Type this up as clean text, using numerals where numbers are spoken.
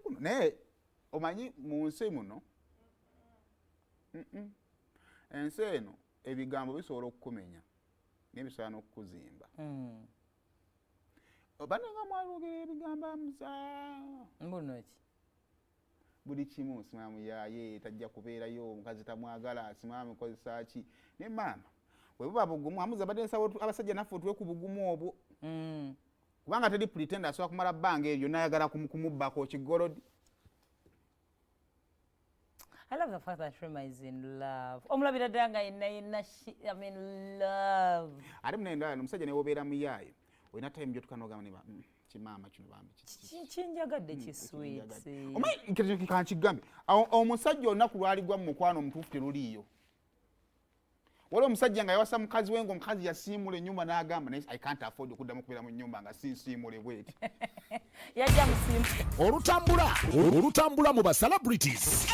kuno naye omanyi mu nsi muno ensi eno ebigambo bisobola okukumenya n'ebisobola n'okukuzimba obananga mwalugera ebigambo amusa mbuno ki buli kimu simaamu yaye tajja kubeerayo omukazi tamwagala simaamu kozesa ki ne maama bwe buba bugumu amuza badde nsaba abasajja naffe tuwe ku bugumu obwo kubanga teri pretender asobola kumala bbanga eryo nayagala kumubbako kigolodi. I love the fact that Rema is in love. Omulabira danga I'm in love. Ate munenda omusajja ne wobeera muyaayo olina time gyotukanogamba neba kimaama kino bambi kinjagadde kisweet. Omanyi kankigambe omusajja olunaku lwaligwa mu mukwano omutuufu teruliiyo. Waliwo omusajja nga yawasa mukazi we ng'omukazi yasiimula ennyumba n'agamba naye I can't afford okuddamu kubeera mu nnyumba nga sinsiimule bweti. Yajja musiimu. Olutambula mu ba celebrities.